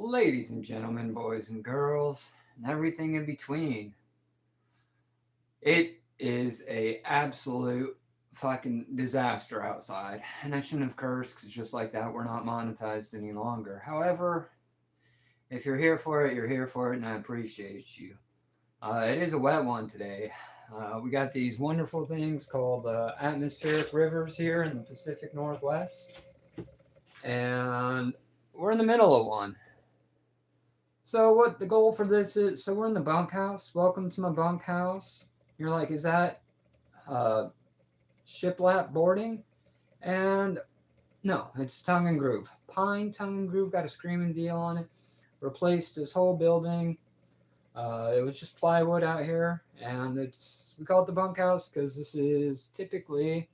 Ladies and gentlemen, boys and girls, and everything in between. It is a absolute fucking disaster outside. And I shouldn't have cursed because just like that, we're not monetized any longer. However, if you're here for it, you're here for it, and I appreciate you. It is a wet one today. We got these wonderful things called atmospheric rivers here in the Pacific Northwest, and we're in the middle of one. So what the goal for this is? So we're in the bunkhouse. Welcome to my bunkhouse. You're like, is that uh, shiplap boarding? And no, it's tongue and groove. Pine tongue and groove got a screaming deal on it. Replaced this whole building. It was just plywood out here, and we call it the bunkhouse because this is typically,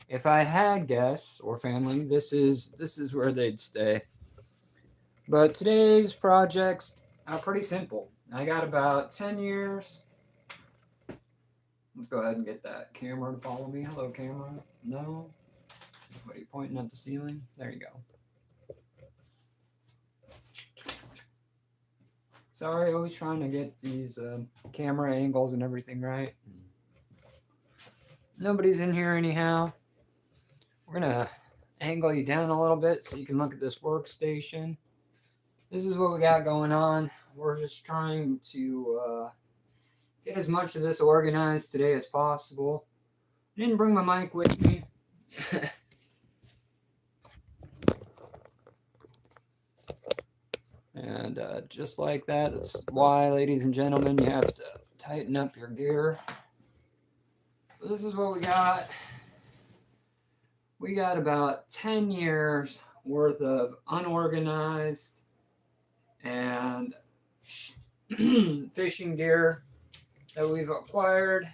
if I had guests or family, this is where they'd stay. But today's projects are pretty simple. I got about 10 years. Let's go ahead and get that camera to follow me. Hello, camera. No. What are you pointing at the ceiling? There you go. Sorry, always trying to get these camera angles and everything right. Nobody's in here anyhow. We're going to angle you down a little bit so you can look at this workstation. This is what we got going on. We're just trying to get as much of this organized today as possible. I didn't bring my mic with me. And just like that, that's why, ladies and gentlemen, you have to tighten up your gear. So this is what we got. We got about 10 years worth of unorganized and fishing gear that we've acquired.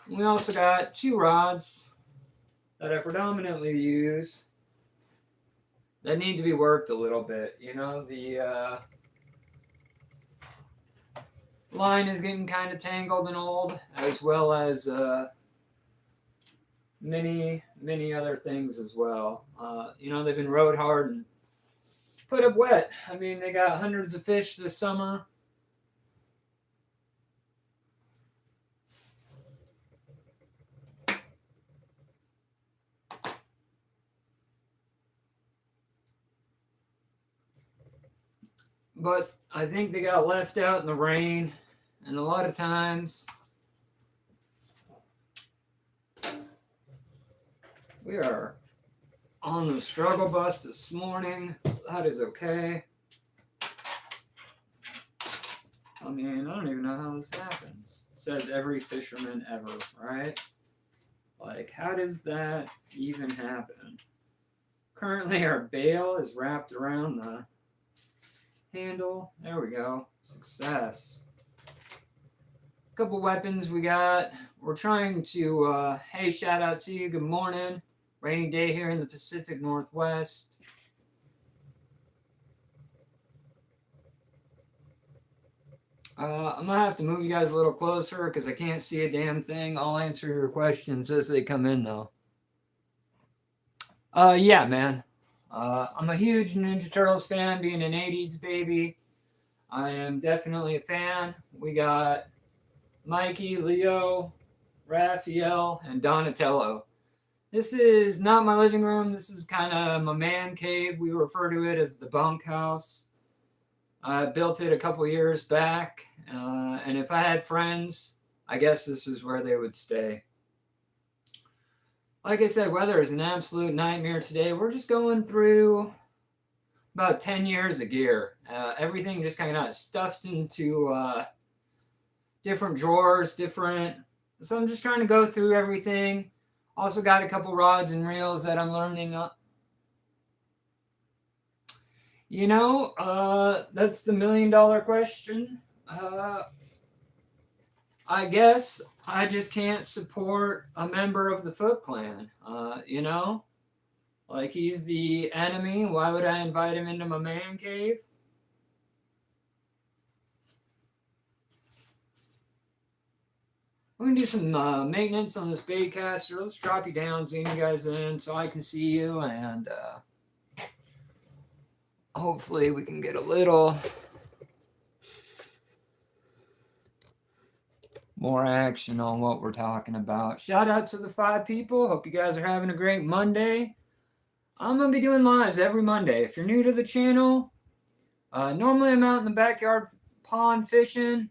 We also got 2 rods that I predominantly use that need to be worked a little bit. You know, the line is getting kind of tangled and old, as well as many other things as well. You know, they've been rode hard and put up wet. I mean, they got hundreds of fish this summer. But I think they got left out in the rain, and a lot of times we are on the struggle bus this morning. That is okay. I mean, I don't even know how this happens. Says every fisherman ever, right? Like, how does that even happen? Currently, our bail is wrapped around the handle. There we go. Success. Couple weapons we got. We're trying to, hey, shout out to you. Good morning. Rainy day here in the Pacific Northwest. I'm going to have to move you guys a little closer because I can't see a damn thing. I'll answer your questions as they come in, though. Yeah, man. I'm a huge Ninja Turtles fan, being an 80s baby. I am definitely a fan. We got Mikey, Leo, Raphael, and Donatello. This is not my living room. This is kind of my man cave. We refer to it as the bunkhouse. I built it a couple years back, and if I had friends, I guess this is where they would stay. Like I said, weather is an absolute nightmare today. We're just going through about 10 years of gear. Everything just kind of stuffed into different drawers, So I'm just trying to go through everything. Also got a couple rods and reels that I'm learning up. You know, that's the $1 million question. I guess I just can't support a member of the Foot Clan. You know? Like, he's the enemy. Why would I invite him into my man cave? We're going to do some maintenance on this baitcaster. Let's drop you down, zoom you guys in so I can see you, and hopefully we can get a little more action on what we're talking about. Shout out to the 5 people. Hope you guys are having a great Monday. I'm going to be doing lives every Monday. If you're new to the channel, normally I'm out in the backyard pond fishing.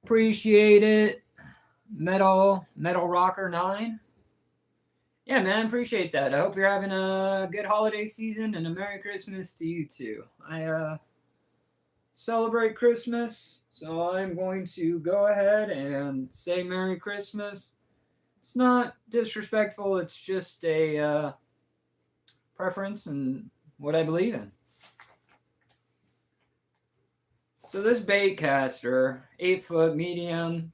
Appreciate it. Metal Rocker 9. Yeah, man, appreciate that. I hope you're having a good holiday season and a Merry Christmas to you too. I celebrate Christmas, so I'm going to go ahead and say Merry Christmas. It's not disrespectful, it's just a preference and what I believe in. So this bait caster, 8-foot medium,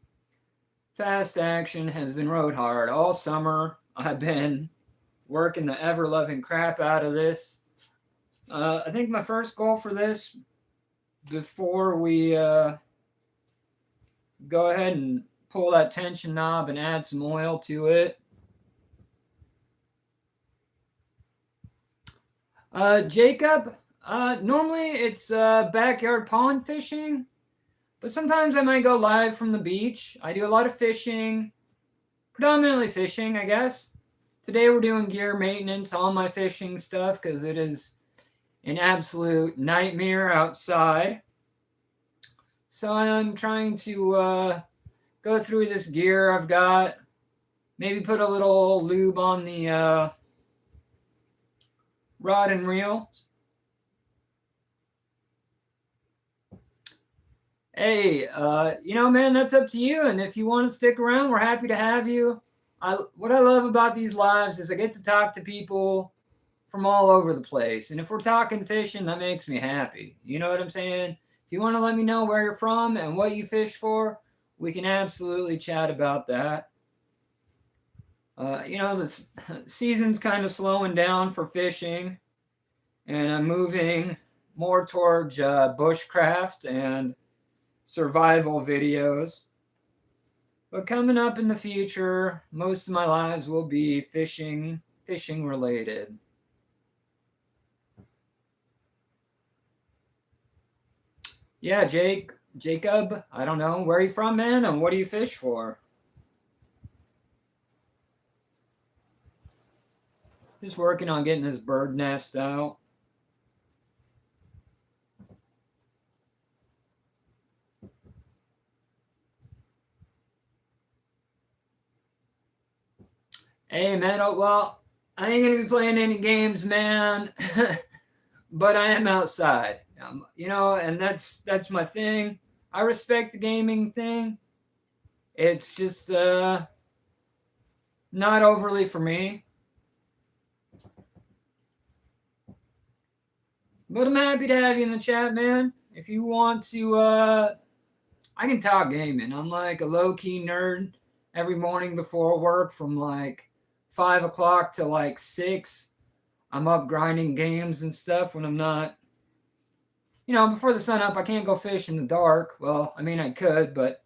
fast action, has been rode hard all summer. I've been working the ever-loving crap out of this. I think my first goal for this, before we go ahead and pull that tension knob and add some oil to it. Jacob, normally it's backyard pond fishing, but sometimes I might go live from the beach. I do a lot of fishing, predominantly fishing, I guess. Today we're doing gear maintenance on my fishing stuff because it is an absolute nightmare outside. So I'm trying to go through this gear I've got, maybe put a little lube on the rod and reel. Hey, you know, man, that's up to you. And if you want to stick around, we're happy to have you. What I love about these lives is I get to talk to people from all over the place. And if we're talking fishing, that makes me happy. You know what I'm saying? If you want to let me know where you're from and what you fish for, we can absolutely chat about that. You know, the season's kind of slowing down for fishing, and I'm moving more towards bushcraft and survival videos. But coming up in the future, most of my lives will be fishing related. Yeah, Jacob, I don't know, where are you from, man, and what do you fish for? Just working on getting this bird nest out. Hey, man, well, I ain't gonna be playing any games, man, but I am outside. You know, and that's my thing. I respect the gaming thing. It's just not overly for me. But I'm happy to have you in the chat, man. If you want to, I can talk gaming. I'm like a low-key nerd every morning before work from like 5 o'clock to like 6. I'm up grinding games and stuff when I'm not, you know, before the sun up. I can't go fish in the dark. Well, I mean, I could, but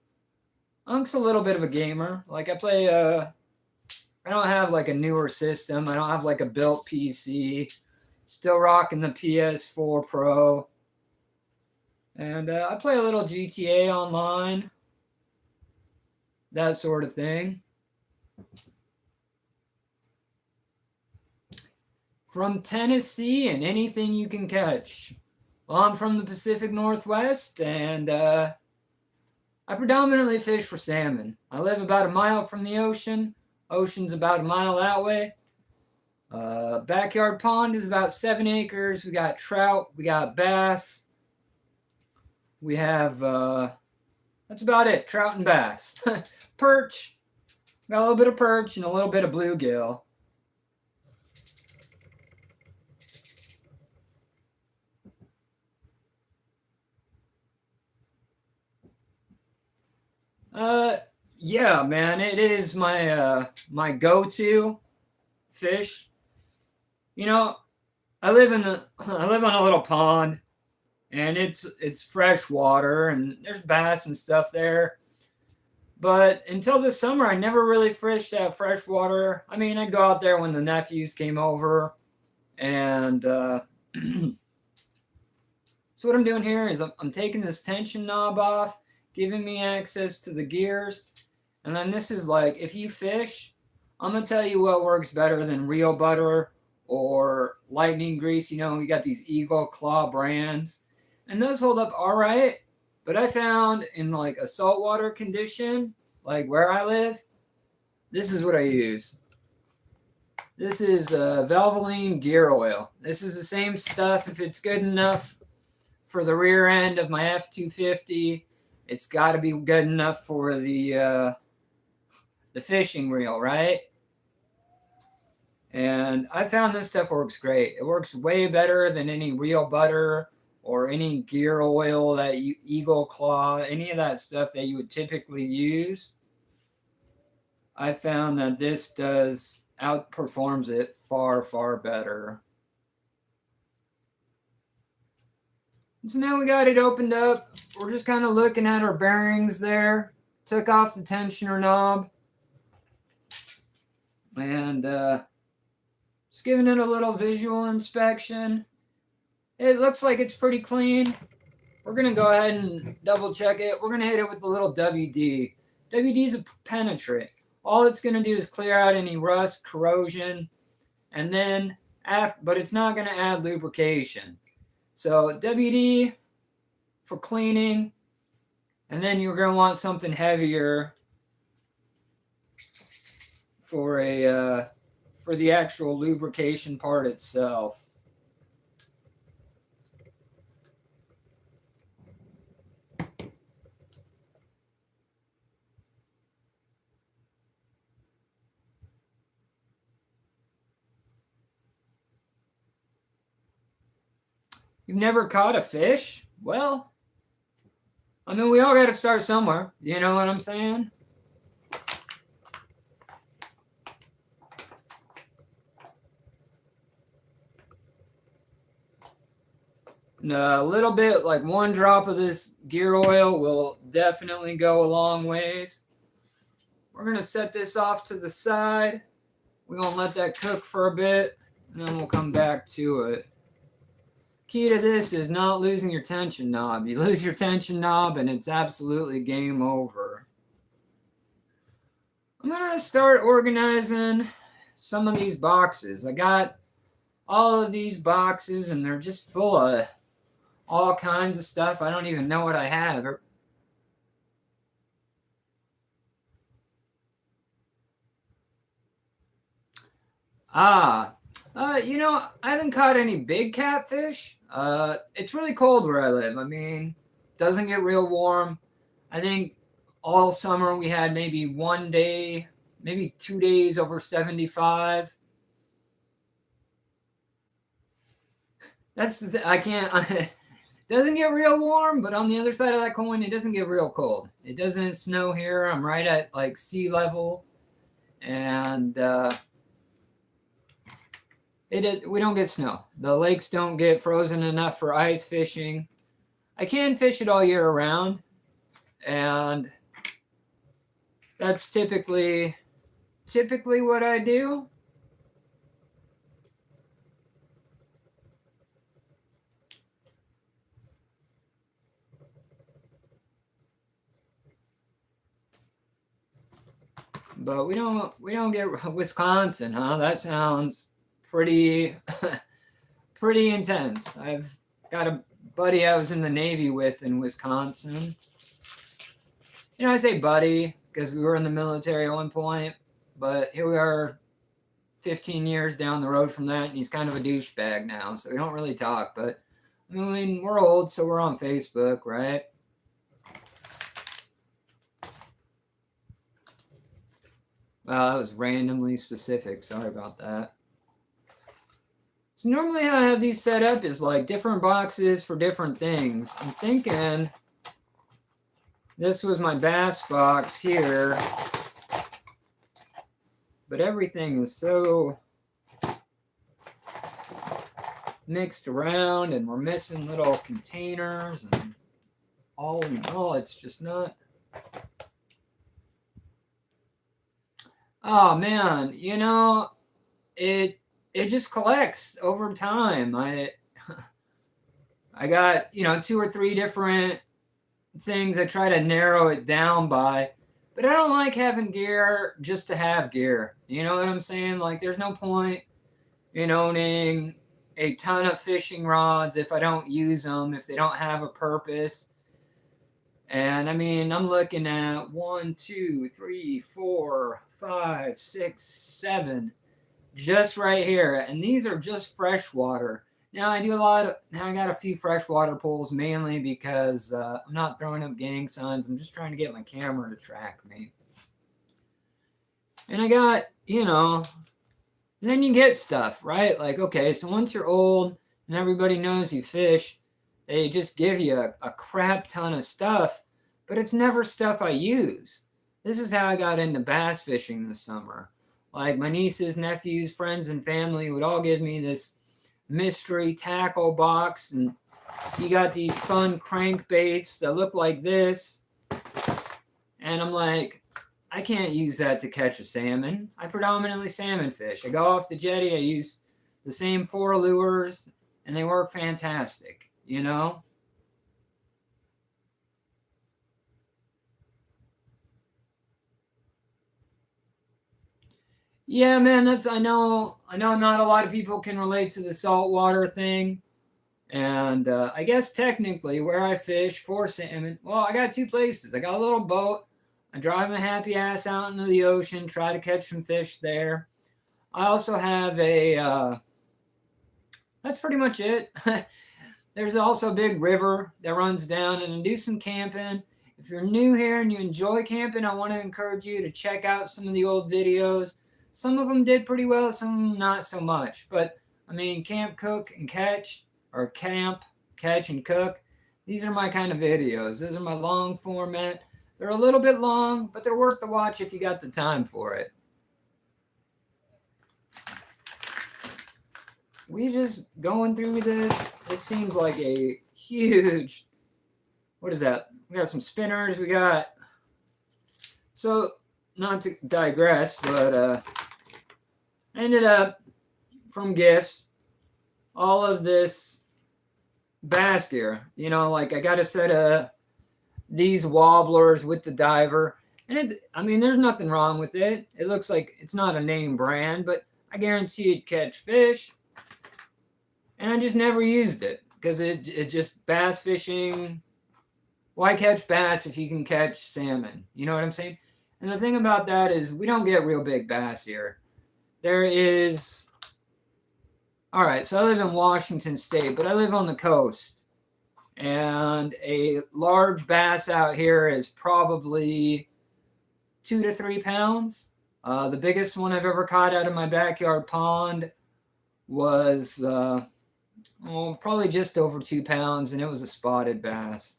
Unk's a little bit of a gamer. Like, I play, I don't have like a newer system. I don't have like a built PC. Still rocking the PS4 Pro. And I play a little GTA Online. That sort of thing. From Tennessee and anything you can catch. Well, I'm from the Pacific Northwest, and I predominantly fish for salmon. I live about a mile from the ocean. Ocean's about a mile that way. Backyard pond is about 7 acres. We got trout. We got bass. We have, that's about it. Trout and bass. Perch. Got a little bit of perch and a little bit of bluegill. Yeah, man, it is my my go-to fish. You know, I live on a little pond, and it's fresh water, and there's bass and stuff there. But until this summer, I never really fished that fresh water. I mean, I'd go out there when the nephews came over, And so what I'm doing here is I'm taking this tension knob off, giving me access to the gears. And then this is like, if you fish, I'm going to tell you what works better than real butter or lightning grease. You know, we got these Eagle Claw brands. And those hold up all right. But I found in like a saltwater condition, like where I live, this is what I use. This is Valvoline gear oil. This is the same stuff. If it's good enough for the rear end of my F-250, it's got to be good enough for the fishing reel, right? And I found this stuff works great. It works way better than any real butter or any gear oil that you Eagle Claw, any of that stuff that you would typically use. I found that this outperforms it far, far better. So now we got it opened up. We're just kind of looking at our bearings there. Took off the tensioner knob. And just giving it a little visual inspection. It looks like it's pretty clean. We're going to go ahead and double check it. We're going to hit it with a little WD. WD is a penetrant. All it's going to do is clear out any rust, corrosion, and then but it's not going to add lubrication. So WD for cleaning, and then you're going to want something heavier for the actual lubrication part itself. You've never caught a fish? Well, I mean, we all got to start somewhere. You know what I'm saying? And a little bit, like one drop of this gear oil will definitely go a long ways. We're going to set this off to the side. We're going to let that cook for a bit, and then we'll come back to it. Key to this is not losing your tension knob. You lose your tension knob and it's absolutely game over. I'm going to start organizing some of these boxes. I got all of these boxes and they're just full of all kinds of stuff. I don't even know what I have. You know, I haven't caught any big catfish. It's really cold where I live. I mean, doesn't get real warm. I think all summer we had maybe 1 day, maybe 2 days over 75. That's I can't. It doesn't get real warm, but on the other side of that coin, it doesn't get real cold. It doesn't snow here. I'm right at like sea level, and we don't get snow. The lakes don't get frozen enough for ice fishing. I can fish it all year around, and that's typically what I do. But we don't get Wisconsin, huh? That sounds pretty pretty intense. I've got a buddy I was in the Navy with in Wisconsin. You know, I say buddy because we were in the military at one point, but here we are 15 years down the road from that, and he's kind of a douchebag now, so we don't really talk. But I mean, we're old, so we're on Facebook, right? Well, that was randomly specific. Sorry about that. So normally how I have these set up is like different boxes for different things. I'm thinking this was my bass box here, but everything is so mixed around and we're missing little containers and all in all, it's just not. Oh man, you know, it it just collects over time. I got, 2 or 3 different things I try to narrow it down by. But I don't like having gear just to have gear. You know what I'm saying? Like, there's no point in owning a ton of fishing rods if I don't use them, if they don't have a purpose. And I mean, I'm looking at 1, 2, 3, 4, 5, 6, 7, just right here. And these are just freshwater. Now I got a few freshwater pools, mainly because I'm not throwing up gang signs. I'm just trying to get my camera to track me. And I got, then you get stuff, right? Like, okay, so once you're old and everybody knows you fish, they just give you a crap ton of stuff, but it's never stuff I use. This is how I got into bass fishing this summer. Like, my nieces, nephews, friends, and family would all give me this mystery tackle box, and you got these fun crankbaits that look like this, and I'm like, I can't use that to catch a salmon. I predominantly salmon fish. I go off the jetty, I use the same 4 lures, and they work fantastic, Yeah, man, I know not a lot of people can relate to the saltwater thing. And I guess technically where I fish for salmon, well, I got 2 places. I got a little boat. I drive my happy ass out into the ocean, try to catch some fish there. I also have that's pretty much it. There's also a big river that runs down, and I do some camping. If you're new here and you enjoy camping, I want to encourage you to check out some of the old videos. Some of them did pretty well, some not so much. But, I mean, camp, cook, and catch, or camp, catch, and cook, these are my kind of videos. Those are my long format. They're a little bit long, but they're worth the watch if you got the time for it. We just going through this. This seems like a huge, what is that? We got some spinners. So, not to digress, but I ended up, from gifts, all of this bass gear. Like, I got a set of these wobblers with the diver. And there's nothing wrong with it. It looks like it's not a name brand, but I guarantee it'd catch fish. And I just never used it because it just bass fishing. Why catch bass if you can catch salmon? You know what I'm saying? And the thing about that is we don't get real big bass here. There is, all right, so I live in Washington State, but I live on the coast. And a large bass out here is probably 2 to 3 pounds. The biggest one I've ever caught out of my backyard pond was probably just over 2 pounds, and it was a spotted bass.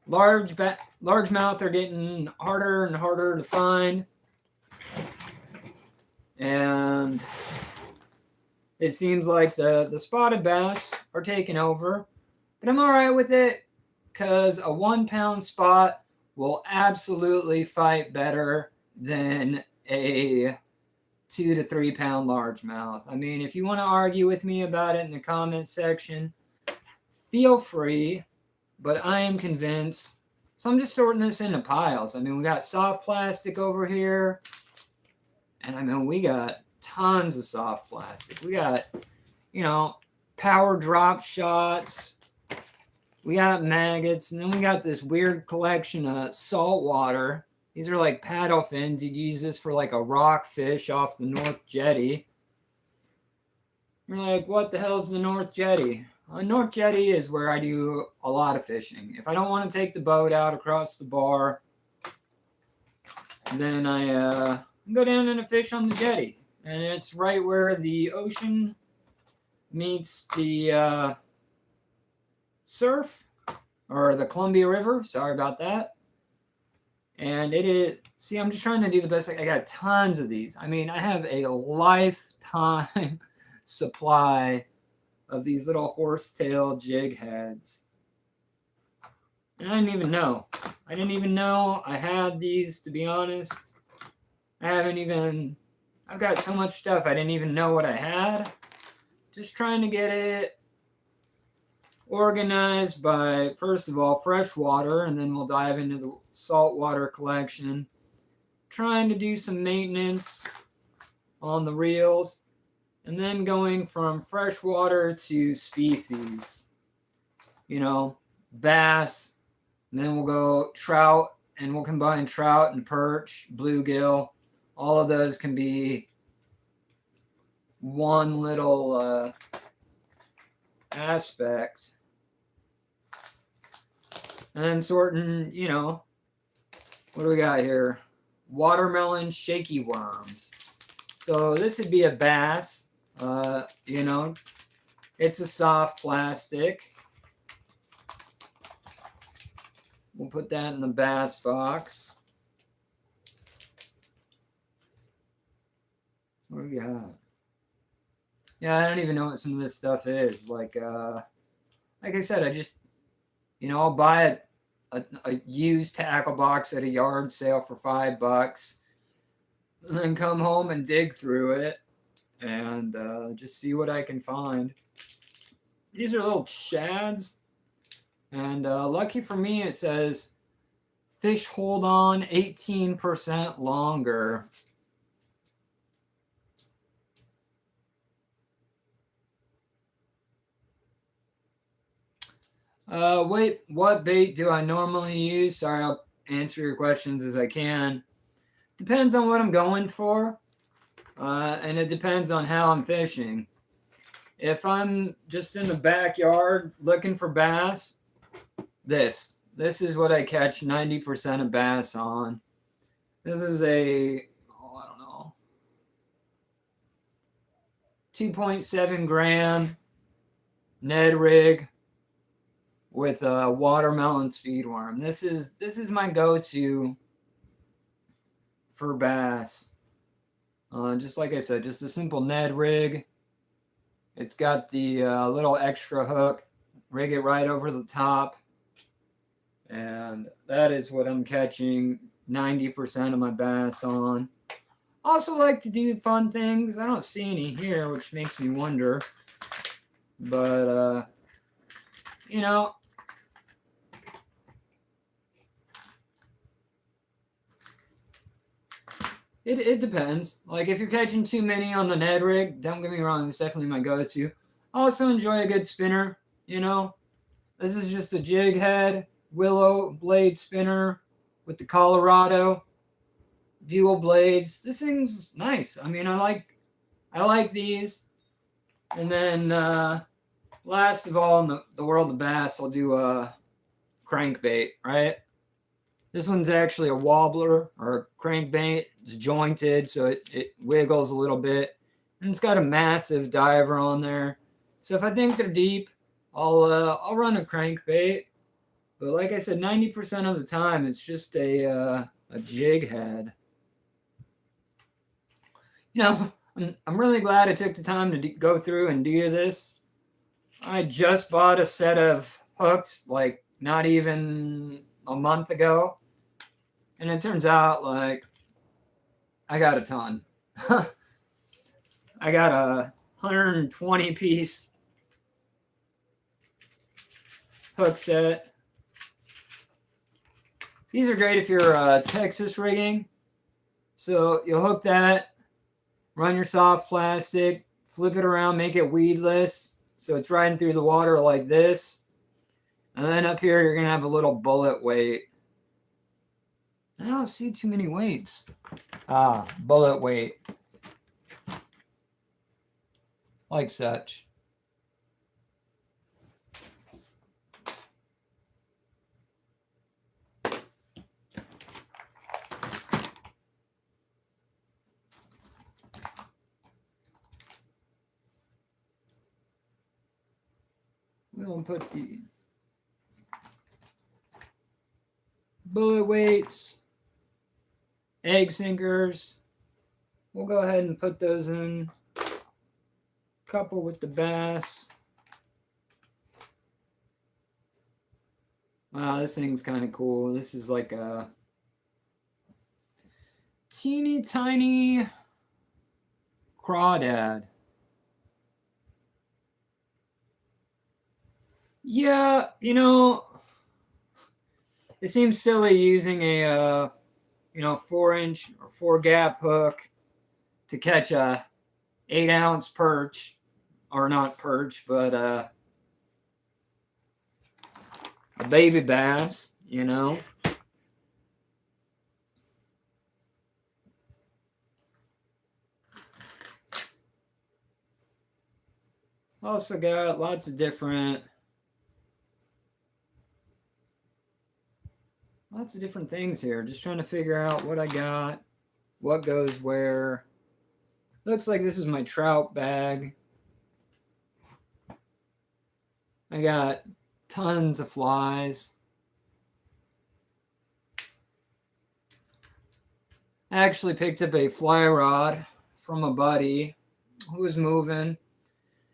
Largemouth are getting harder and harder to find. And it seems like the spotted bass are taking over. But I'm all right with it because a 1 pound spot will absolutely fight better than a 2 to 3 pound largemouth. I mean, if you want to argue with me about it in the comment section, feel free, but I am convinced. So I'm just sorting this into piles. I mean, we got soft plastic over here, and we got tons of soft plastic. We got, power drop shots. We got maggots, and then we got this weird collection of salt water. These are like paddle fins. You'd use this for like a rock fish off the North Jetty. You're like, what the hell is the North Jetty? North Jetty is where I do a lot of fishing. If I don't want to take the boat out across the bar, then I go down and fish on the jetty. And it's right where the ocean meets the surf, or the Columbia River. Sorry about that. And it is, see, I'm just trying to do the best. I got tons of these. I mean, I have a lifetime supply of these little horsetail jig heads. And I didn't even know. I had these, to be honest. I've got so much stuff I didn't even know what I had. just trying to get it organized by, first of all, fresh water, and then we'll dive into the saltwater collection. Trying to do some maintenance on the reels, and then going from freshwater to species. You know, bass, and then we'll go trout, and we'll combine trout and perch, bluegill. All of those can be one little aspect. And then sorting, you know, what do we got here? Watermelon shaky worms. So this would be a bass. You know, it's a soft plastic. We'll put that in the bass box. What do we got? Yeah, I don't even know what some of this stuff is. Like I said, I just, you know, I'll buy a used tackle box at a yard sale for $5, and then come home and dig through it and just see what I can find. These are little shads, and lucky for me, it says fish hold on 18% longer. Wait, what bait do I normally use? Sorry, I'll answer your questions as I can. Depends on what I'm going for, and it depends on how I'm fishing. If I'm just in the backyard looking for bass, this is what I catch 90% of bass on. This is a, I don't know, 2.7 gram Ned rig with a watermelon speedworm. This is my go-to for bass. Just like I said, just a simple Ned rig. It's got the little extra hook. Rig it right over the top. And that is what I'm catching 90% of my bass on. Also like to do fun things. I don't see any here, which makes me wonder. But, you know, it depends. Like, if you're catching too many on the Ned rig, don't get me wrong, it's definitely my go-to. I also enjoy a good spinner, you know. This is just a jig head, willow blade spinner with the Colorado dual blades. This thing's nice. I mean, I like these. And then last of all, in the world of bass, I'll do a crankbait, right? This one's actually a wobbler or a crankbait. It's jointed, so it wiggles a little bit. And it's got a massive diver on there. So if I think they're deep, I'll run a crankbait. But like I said, 90% of the time, it's just a jig head. You know, I'm really glad I took the time to go through and do this. I just bought a set of hooks, like, not even a month ago. And it turns out, like, I got a ton. I got a 120-piece hook set. These are great if you're Texas rigging. So you'll hook that, run your soft plastic, flip it around, make it weedless. So it's riding through the water like this. And then up here, you're going to have a little bullet weight. I don't see too many weights. Bullet weight. Like such. We'll put the bullet weights, egg sinkers. We'll go ahead and put those in. Couple with the bass. Wow, this thing's kind of cool. This is like a teeny tiny crawdad. Yeah, you know, it seems silly using a 4-inch or 4-gap hook to catch a 8-ounce perch, or not perch, but a baby bass, you know. Also got lots of different things here. Just trying to figure out what I got, what goes where. Looks like this is my trout bag. I got tons of flies. I actually picked up a fly rod from a buddy who was moving.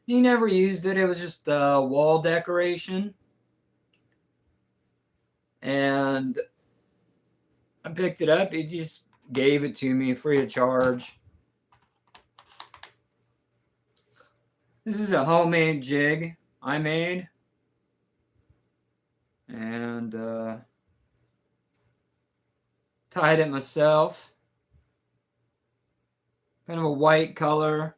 He never used it. It was just a wall decoration. And I picked it up. He just gave it to me free of charge. This is a homemade jig I made. And tied it myself. Kind of a white color.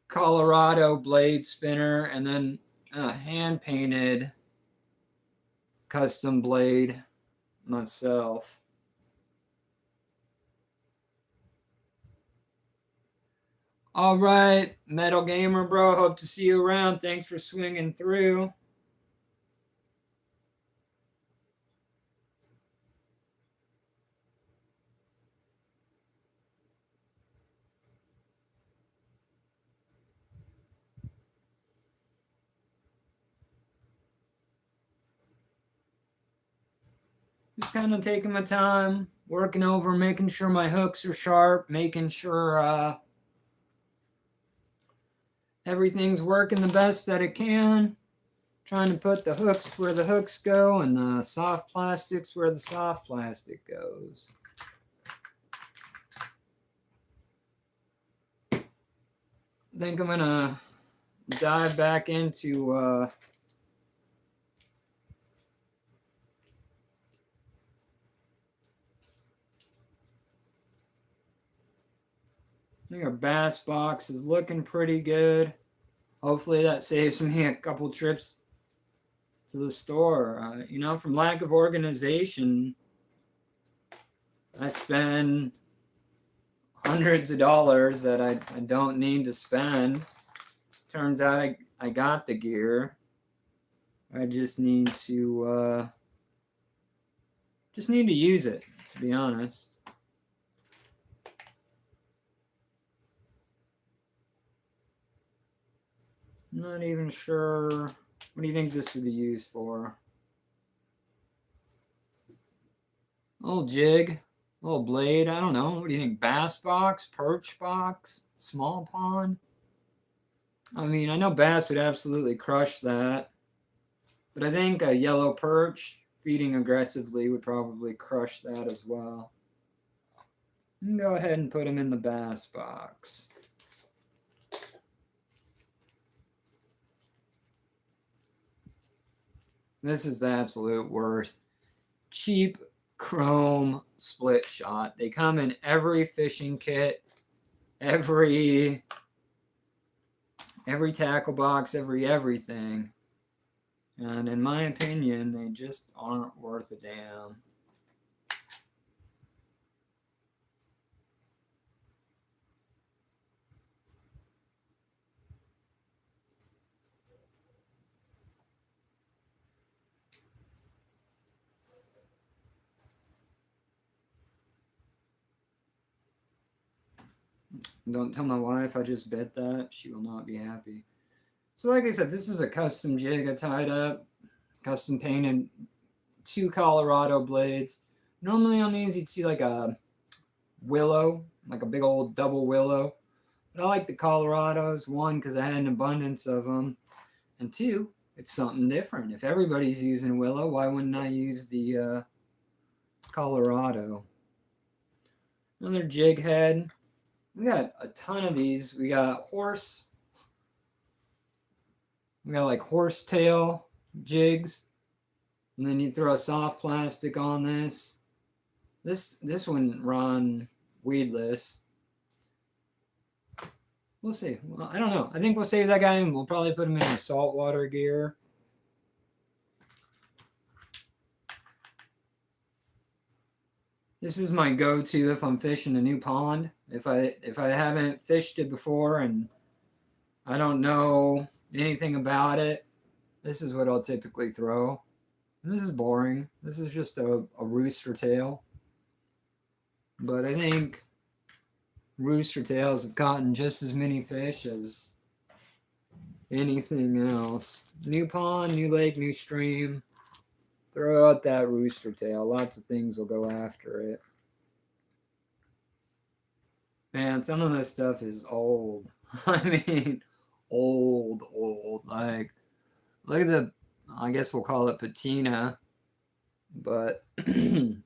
Colorado blade spinner. And then a hand painted custom blade myself. All right, Metal Gamer Bro, hope to see you around. Thanks for swinging through. Just kind of taking my time, working over, making sure my hooks are sharp, making sure everything's working the best that it can. Trying to put the hooks where the hooks go and the soft plastics where the soft plastic goes. I think I'm gonna dive back into I think our bass box is looking pretty good. Hopefully that saves me a couple trips to the store. From lack of organization, I spend hundreds of dollars that I don't need to spend. Turns out I got the gear. I just need to use it, to be honest. I'm not even sure. What do you think this would be used for? Little jig, little blade. I don't know. What do you think? Bass box, perch box, small pond? I mean, I know bass would absolutely crush that. But I think a yellow perch feeding aggressively would probably crush that as well. Go ahead and put him in the bass box. This is the absolute worst. Cheap chrome split shot. They come in every fishing kit, every tackle box, everything. And in my opinion, they just aren't worth a damn. Don't tell my wife I just bet that. She will not be happy. So like I said, this is a custom jig I tied up. Custom painted 2 Colorado blades. Normally on these you'd see like a willow, like a big old double willow. But I like the Colorados. 1, because I had an abundance of them. And 2, it's something different. If everybody's using willow, why wouldn't I use the Colorado? Another jig head. We got a ton of these. We got horse We got like horsetail jigs, and then you throw a soft plastic on this. This one run weedless. We'll see. Well, I don't know. I think we'll save that guy and we'll probably put him in saltwater gear. This is my go-to if I'm fishing a new pond. If I haven't fished it before and I don't know anything about it, this is what I'll typically throw. And this is boring. This is just a rooster tail. But I think rooster tails have gotten just as many fish as anything else. New pond, new lake, new stream. Throw out that rooster tail. Lots of things will go after it. Man, some of this stuff is old. I mean, old. Like, look at the, I guess we'll call it patina. But you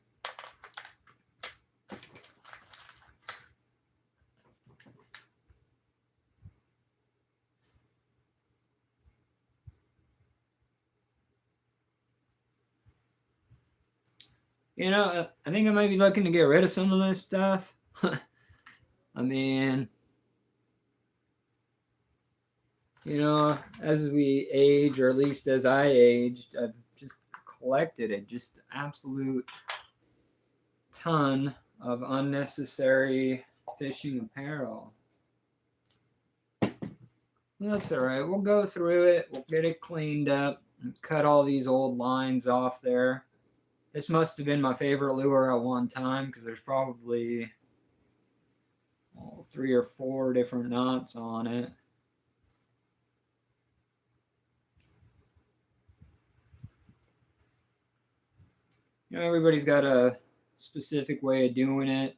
know, I think I might be looking to get rid of some of this stuff. I mean, you know, as we age, or at least as I aged, I've just collected a just absolute ton of unnecessary fishing apparel. That's all right. We'll go through it. We'll get it cleaned up. Cut all these old lines off there. This must have been my favorite lure at one time because there's probably 3 or 4 different knots on it. You know, everybody's got a specific way of doing it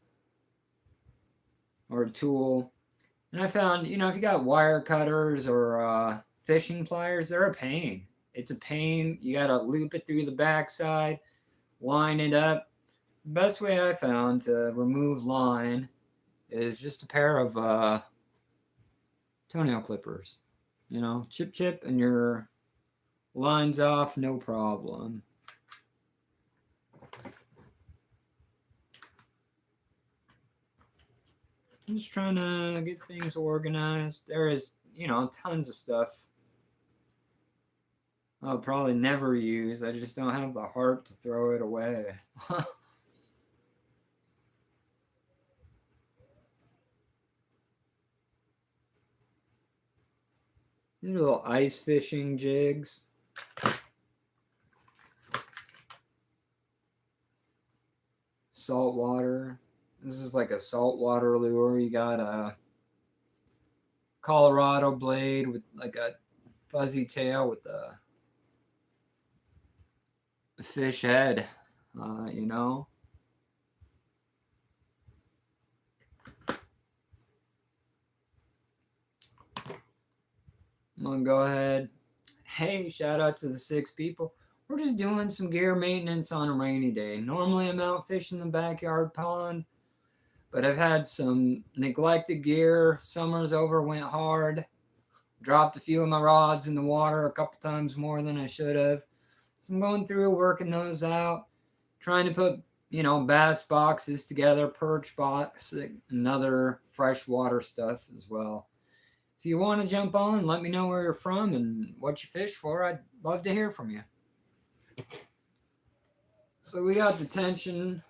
or a tool. And I found, you know, if you got wire cutters or fishing pliers, they're a pain. It's a pain. You got to loop it through the backside, line it up. The best way I found to remove line is just a pair of toenail clippers. You know, chip, and your line's off, no problem. I'm just trying to get things organized. There is, you know, tons of stuff I'll probably never use. I just don't have the heart to throw it away. Little ice fishing jigs. Saltwater. This is like a saltwater lure. You got a Colorado blade with like a fuzzy tail with a fish head, you know. I'm gonna go ahead. Hey, shout out to the 6 people. We're just doing some gear maintenance on a rainy day. Normally I'm out fishing the backyard pond, but I've had some neglected gear. Summer's over, went hard. Dropped a few of my rods in the water a couple times more than I should have. So I'm going through, working those out, trying to put, you know, bass boxes together, perch box, and other freshwater stuff as well. If you want to jump on, let me know where you're from and what you fish for. I'd love to hear from you. So we got the tension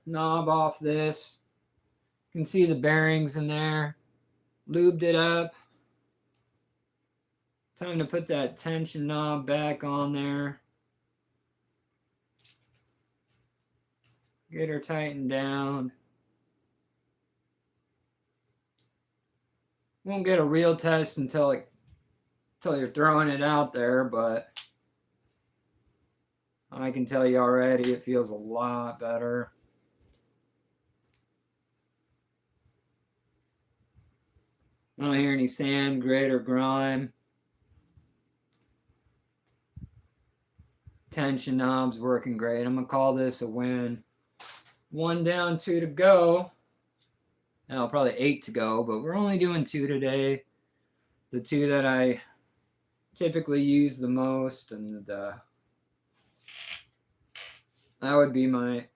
knob off this. You can see the bearings in there. Lubed it up. Time to put that tension knob back on there. Get her tightened down. Won't get a real test until you're throwing it out there, but I can tell you already it feels a lot better. I don't hear any sand, grit, or grime. Tension knob's working great. I'm going to call this a win. 1 down, 2 to go. Now, probably 8 to go, but we're only doing 2 today. The 2 that I typically use the most, and that would be my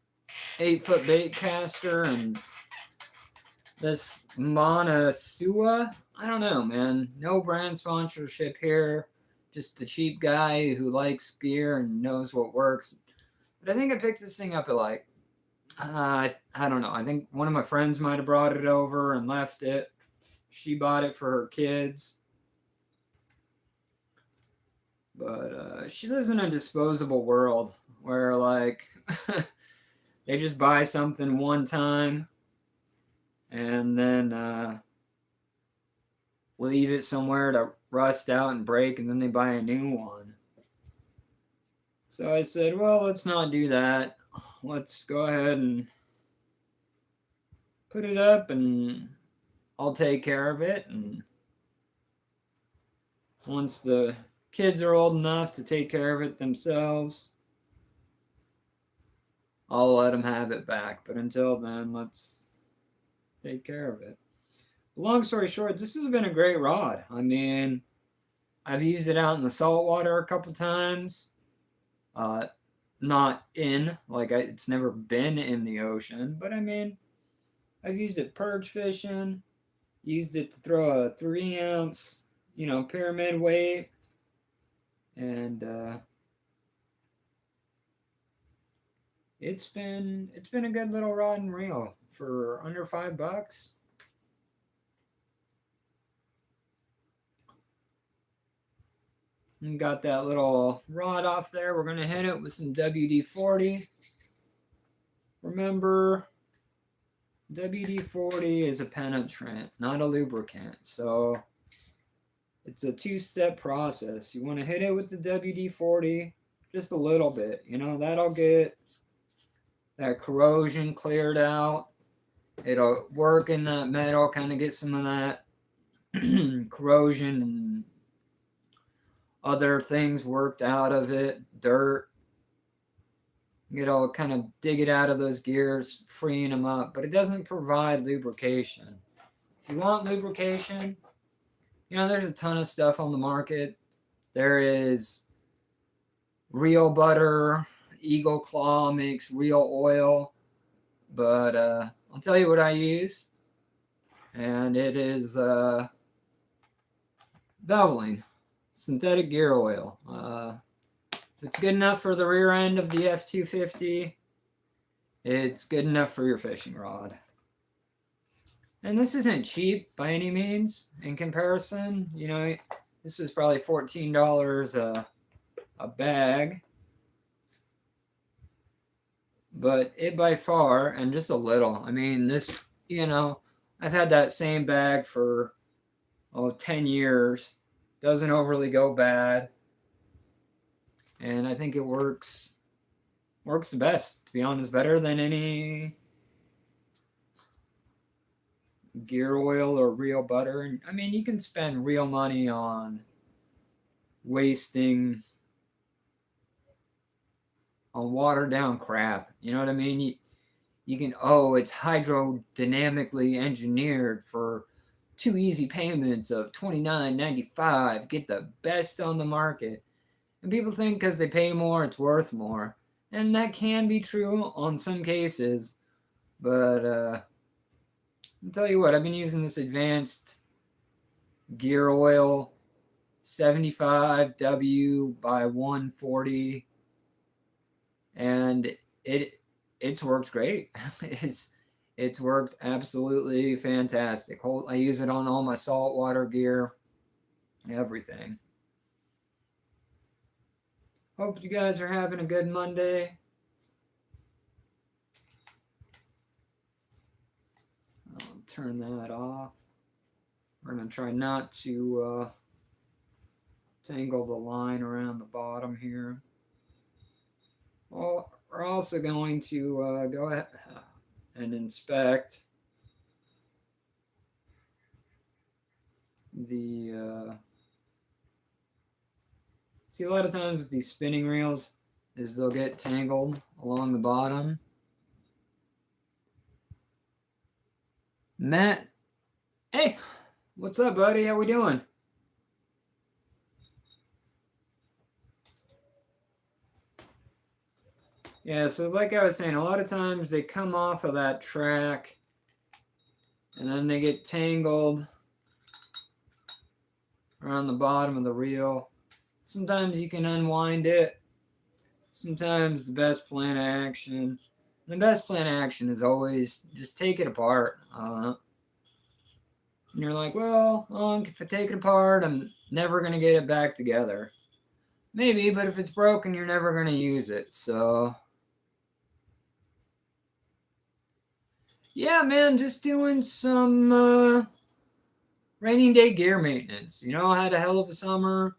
8-foot bait caster. And this Monasua, I don't know, man. No brand sponsorship here. Just a cheap guy who likes gear and knows what works. But I think I picked this thing up at like, I don't know. I think one of my friends might have brought it over and left it. She bought it for her kids. But she lives in a disposable world where, like, they just buy something one time and then leave it somewhere to rust out and break, and then they buy a new one. So I said, well, let's not do that. Let's go ahead and put it up, and I'll take care of it. And once the kids are old enough to take care of it themselves, I'll let them have it back. But until then, let's take care of it. Long story short, this has been a great rod. I mean, I've used it out in the saltwater a couple times. Not in, like, it's never been in the ocean, but I mean, I've used it perch fishing, used it to throw a 3-ounce, pyramid weight, and it's been a good little rod and reel for under $5. And got that little rod off there. We're going to hit it with some WD-40. Remember, WD-40 is a penetrant, not a lubricant. So it's a 2-step process. You want to hit it with the WD-40 just a little bit. That'll get that corrosion cleared out. It'll work in that metal, kind of get some of that corrosion and other things worked out of it, dirt. Kind of dig it out of those gears, freeing them up, but it doesn't provide lubrication. If you want lubrication, there's a ton of stuff on the market. There is Real Butter, Eagle Claw makes real oil, but I'll tell you what I use, and it is Valvoline synthetic gear oil. If it's good enough for the rear end of the F-250, it's good enough for your fishing rod. And this isn't cheap by any means in comparison. This is probably $14 a bag. But it by far, and just a little, I mean, this, I've had that same bag for 10 years. Doesn't overly go bad. And I think it works the best, to be honest, better than any gear oil or Real Butter. And I mean, you can spend real money on wasting on watered down crap. You know what I mean? You can, it's hydrodynamically engineered for 2 easy payments of $29.95. Get the best on the market. And people think because they pay more, it's worth more. And that can be true on some cases. But I'll tell you what, I've been using this advanced gear oil 75W by 140. And it's worked great. It's worked absolutely fantastic. I use it on all my saltwater gear, everything. Hope you guys are having a good Monday. I'll turn that off. We're going to try not to tangle the line around the bottom here. Well, we're also going to go ahead and inspect the see, a lot of times with these spinning reels is they'll get tangled along the bottom. Matt, hey, what's up, buddy? How we doing? Yeah, so like I was saying, a lot of times they come off of that track and then they get tangled around the bottom of the reel. Sometimes you can unwind it. Sometimes the best plan of action. The best plan of action is always just take it apart. And you're like, well, if I take it apart, I'm never going to get it back together. Maybe, but if it's broken, you're never going to use it. So, yeah, man, just doing some rainy day gear maintenance. You know, I had a hell of a summer,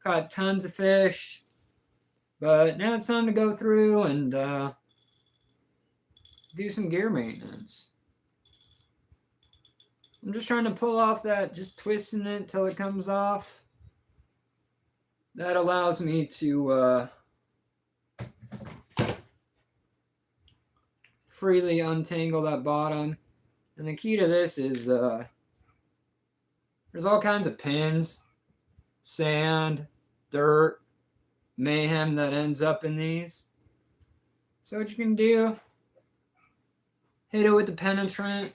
caught tons of fish, but now it's time to go through and do some gear maintenance. I'm just trying to pull off that, just twisting it till it comes off. That allows me to freely untangle that bottom. And the key to this is there's all kinds of pins, sand, dirt, mayhem that ends up in these. So what you can do, hit it with the penetrant,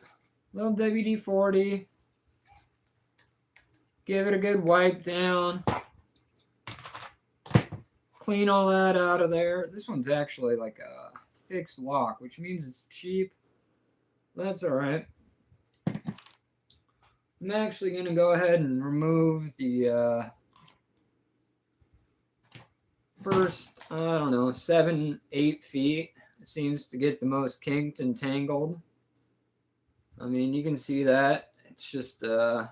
little WD-40, give it a good wipe down, clean all that out of there. This one's actually like a fixed lock, which means it's cheap. That's all right. I'm actually going to go ahead and remove the first, I don't know, 7-8 feet. It seems to get the most kinked and tangled. I mean, you can see that. It's just, well,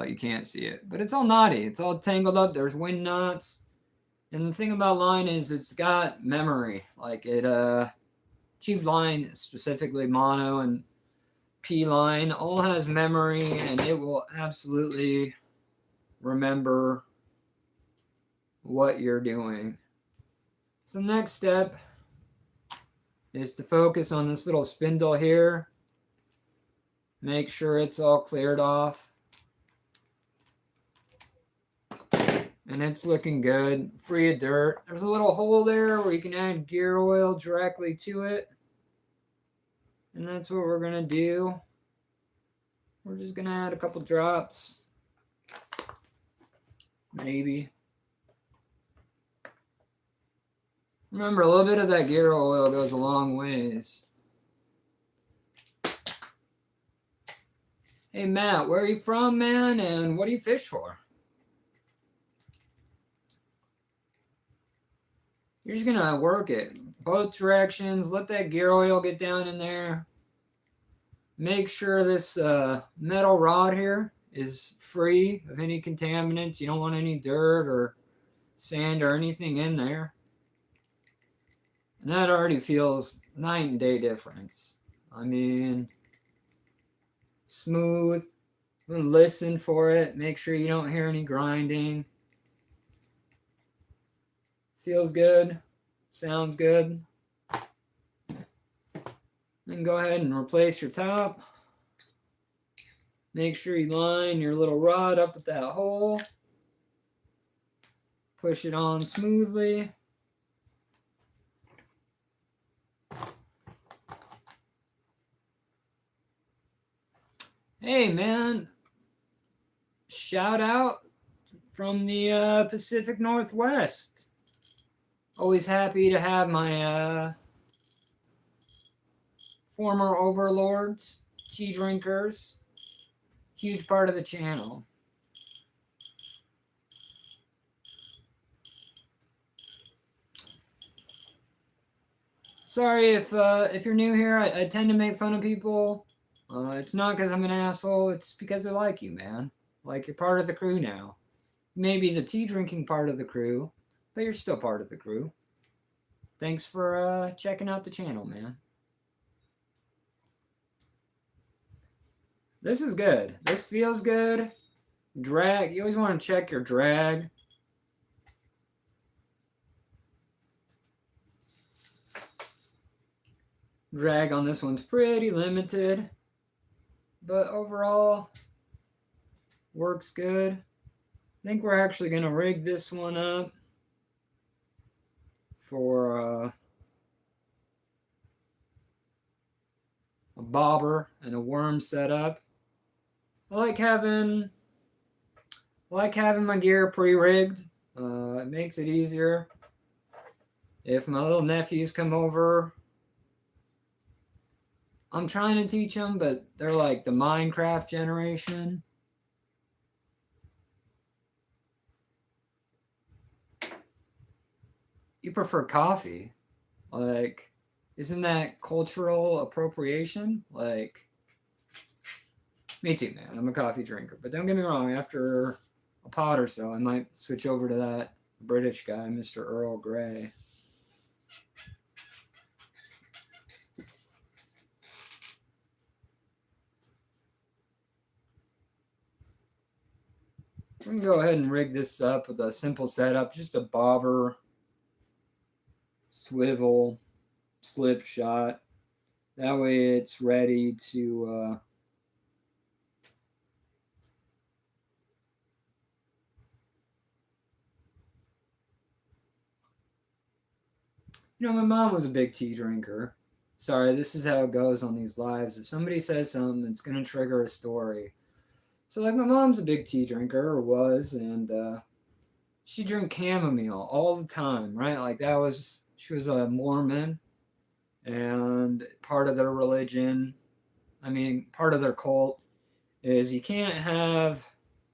you can't see it, but it's all knotty. It's all tangled up. There's wind knots. And the thing about line is it's got memory. Like cheap line, specifically mono and P line, all has memory, and it will absolutely remember what you're doing. So next step is to focus on this little spindle here. Make sure it's all cleared off. And it's looking good, free of dirt. There's a little hole there where you can add gear oil directly to it. And that's what we're gonna do. We're just gonna add a couple drops. Maybe. Remember, a little bit of that gear oil goes a long ways. Hey Matt, where are you from, man? And what do you fish for? You're just gonna work it both directions. Let that gear oil get down in there. Make sure this metal rod here is free of any contaminants. You don't want any dirt or sand or anything in there. And that already feels night and day difference. I mean, smooth. Listen for it. Make sure you don't hear any grinding. Feels good. Sounds good. Then go ahead and replace your top. Make sure you line your little rod up with that hole. Push it on smoothly. Hey man, shout out from the Pacific Northwest. Always happy to have my former overlords, tea drinkers, huge part of the channel. Sorry if you're new here, I tend to make fun of people. It's not because I'm an asshole, it's because I like you, man. Like, you're part of the crew now. Maybe the tea drinking part of the crew, but you're still part of the crew. Thanks for checking out the channel, man. This is good. This feels good. Drag. You always want to check your drag. Drag on this one's pretty limited, but overall works good. I think we're actually going to rig this one up for a bobber and a worm setup. I like having my gear pre-rigged. It makes it easier. If my little nephews come over, I'm trying to teach them, but they're like the Minecraft generation. You prefer coffee? Like, isn't that cultural appropriation? Like, me too, man. I'm a coffee drinker. But don't get me wrong, after a pot or so, I might switch over to that British guy, Mr. Earl Grey. We can go ahead and rig this up with a simple setup, just a bobber, swivel, slip shot. That way it's ready to my mom was a big tea drinker. Sorry, this is how it goes on these lives. If somebody says something, it's going to trigger a story. So, like, my mom's a big tea drinker, or was, and she drank chamomile all the time, right? Like, she was a Mormon, and part of their religion, part of their cult, is you can't have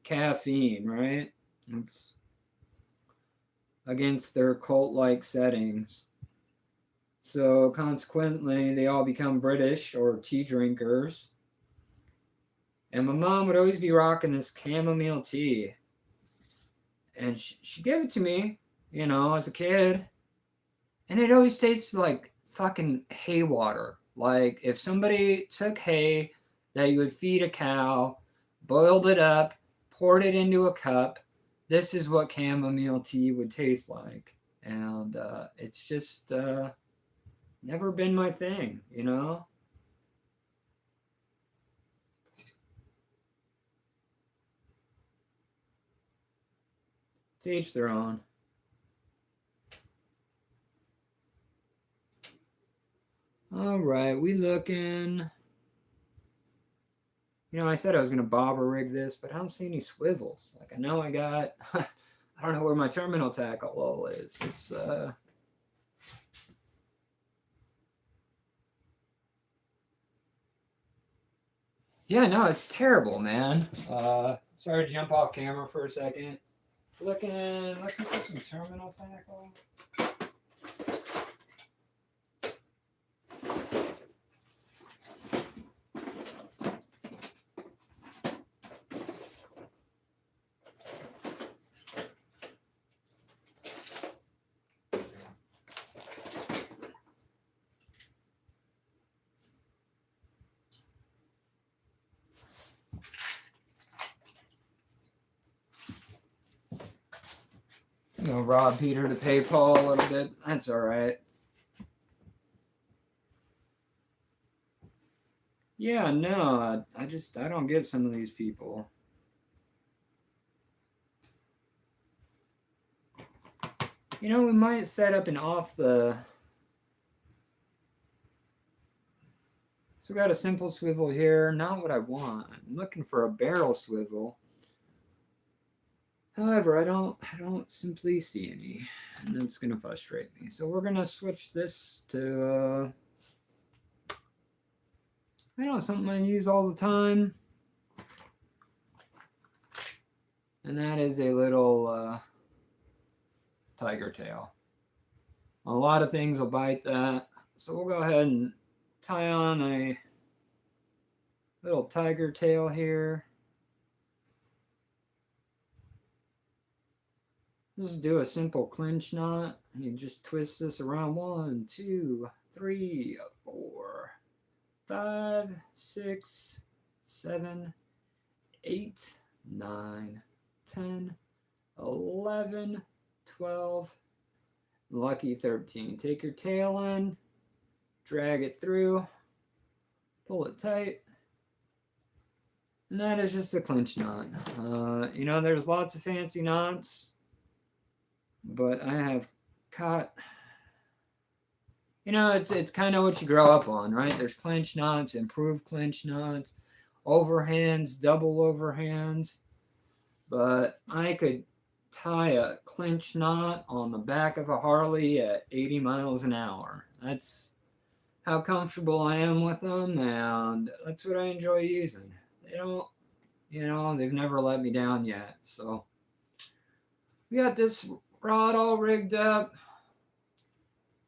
caffeine, right? It's against their cult-like settings. So consequently, they all become British or tea drinkers. And my mom would always be rocking this chamomile tea. And she gave it to me, as a kid. And it always tastes like fucking hay water. Like if somebody took hay that you would feed a cow, boiled it up, poured it into a cup, this is what chamomile tea would taste like. And it's just never been my thing, To each their own. All right, we looking. I said I was going to bobber rig this, but I don't see any swivels. Like, I know I got, I don't know where my terminal tackle is. It's, yeah, no, it's terrible, man. Sorry to jump off camera for a second. Looking for some terminal tackle. Rob Peter to pay Paul a little bit. That's all right. Yeah, no, I don't get some of these people. We might set up an off the. So we got a simple swivel here. Not what I want. I'm looking for a barrel swivel. However, I don't simply see any, and that's gonna frustrate me. So we're gonna switch this to something I use all the time, and that is a little tiger tail. A lot of things will bite that, so we'll go ahead and tie on a little tiger tail here. Just do a simple clinch knot. You just twist this around 1, 2, 3, 4, 5, 6, 7, 8, 9, 10, 11, 12, lucky 13. Take your tail in, drag it through, pull it tight, and that is just a clinch knot. There's lots of fancy knots, but I have caught you know, it's kind of what you grow up on, right? There's clinch knots, improved clinch knots, overhands, double overhands. But I could tie a clinch knot on the back of a Harley at 80 miles an hour. That's how comfortable I am with them, and that's what I enjoy using. They don't, you know, they've never let me down yet. So we got this rod all rigged up.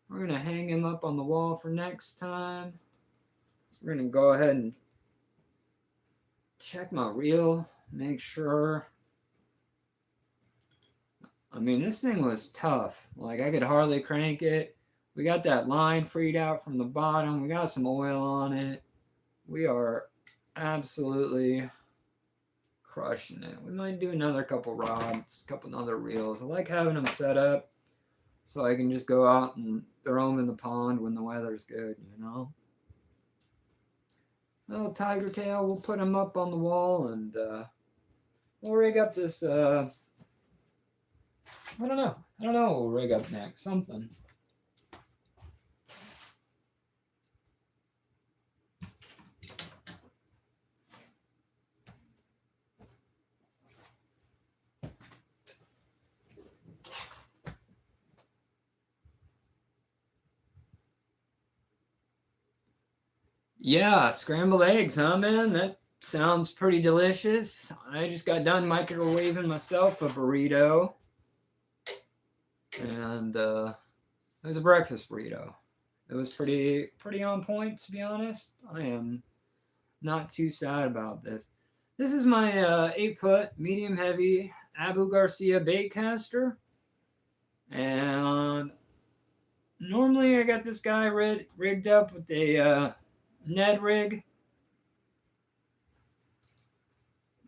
We're going to hang him up on the wall for next time. We're going to go ahead and check my reel, make sure. I mean, this thing was tough. Like, I could hardly crank it. We got that line freed out from the bottom. We got some oil on it. We are absolutely crushing it. We might do another couple rods, a couple other reels. I like having them set up so I can just go out and throw them in the pond when the weather's good, you know? Little tiger tail, we'll put him up on the wall, and we'll rig up this, I don't know what we'll rig up next. Something. Yeah, scrambled eggs, huh, man? That sounds pretty delicious. I just got done microwaving myself a burrito. And it was a breakfast burrito. It was pretty on point, to be honest. I am not too sad about this. This is my 8-foot medium heavy Abu Garcia baitcaster, and normally I got this guy rigged up with a Ned rig,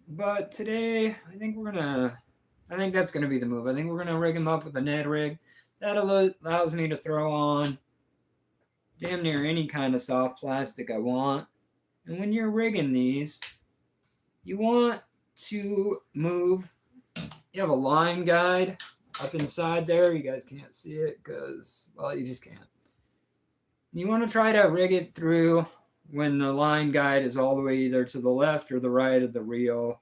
but today I think that's gonna be the move. I think we're gonna rig him up with a Ned rig. That allows me to throw on damn near any kind of soft plastic I want. And when you're rigging these, you want to move. You have a line guide up inside there. You guys can't see it because, well, you just can't. You want to try to rig it through when the line guide is all the way either to the left or the right of the reel.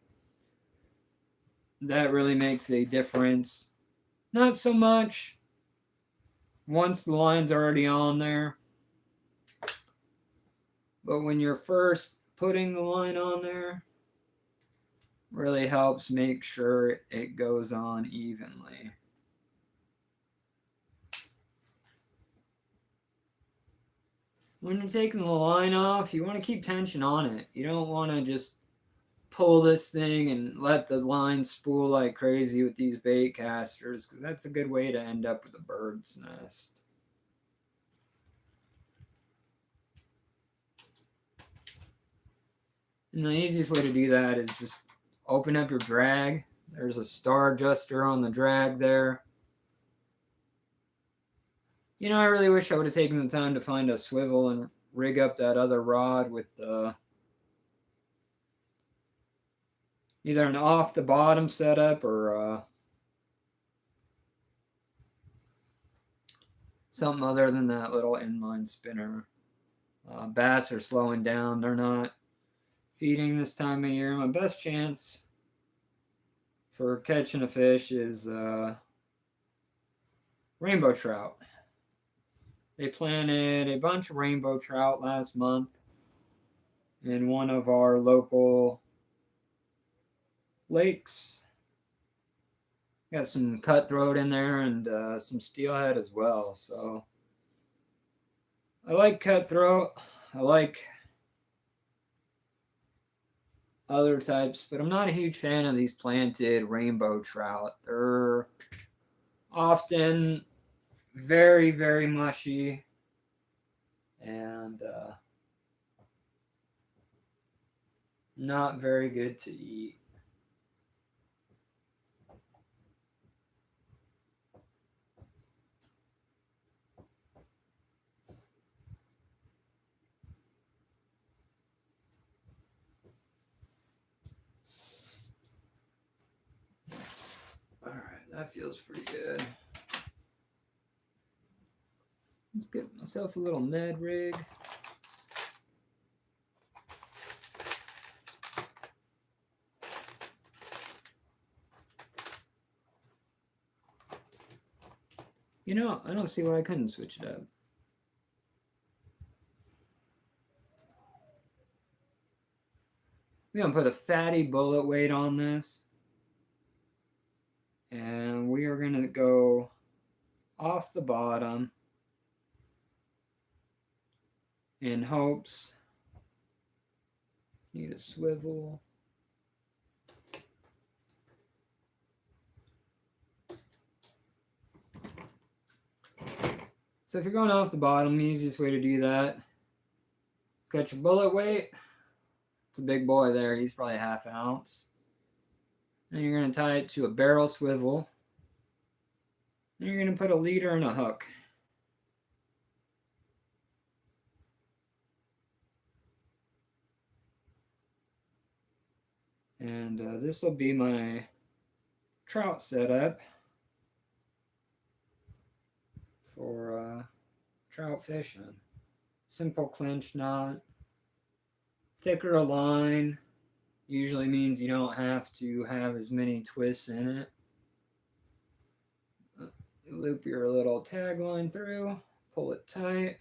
That really makes a difference. Not so much once the line's already on there, but when you're first putting the line on there, really helps make sure it goes on evenly. When you're taking the line off, you want to keep tension on it. You don't want to just pull this thing and let the line spool like crazy with these bait casters, because that's a good way to end up with a bird's nest. And the easiest way to do that is just open up your drag. There's a star adjuster on the drag there. You know, I really wish I would have taken the time to find a swivel and rig up that other rod with either an off the bottom setup or something other than that little inline spinner. Bass are slowing down. They're not feeding this time of year. My best chance for catching a fish is rainbow trout. They planted a bunch of rainbow trout last month in one of our local lakes. Got some cutthroat in there and some steelhead as well. So I like cutthroat. I like other types, but I'm not a huge fan of these planted rainbow trout. They're often very, very mushy and not very good to eat. All right, that feels pretty good. Let's get myself a little Ned rig. You know, I don't see why I couldn't switch it up. We're going to put a fatty bullet weight on this. And we are going to go off the bottom in hopes. Need a swivel. So if you're going off the bottom, the easiest way to do that, got your bullet weight. It's a big boy there. He's probably a ½ ounce. Then you're going to tie it to a barrel swivel. Then you're going to put a leader and a hook. And this will be my trout setup for trout fishing. Simple clinch knot. Thicker a line usually means you don't have to have as many twists in it. Loop your little tag line through, pull it tight.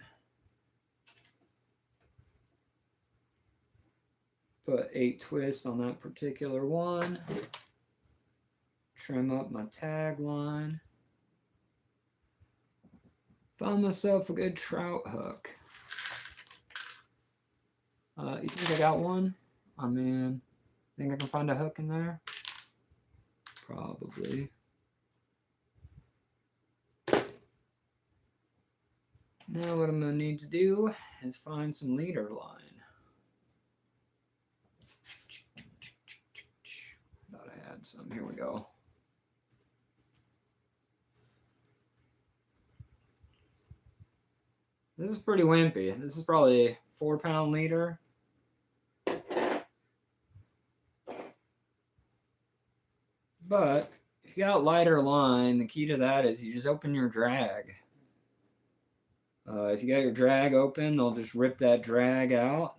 Put 8 twists on that particular one. Trim up my tag line. Found myself a good trout hook. You think I got one? Oh man, think I can find a hook in there? Probably. Now what I'm going to need to do is find some leader line. Thought I had some. Here we go. This is pretty wimpy. This is probably a 4-pound leader. But if you got lighter line, the key to that is you just open your drag. If you got your drag open, they'll just rip that drag out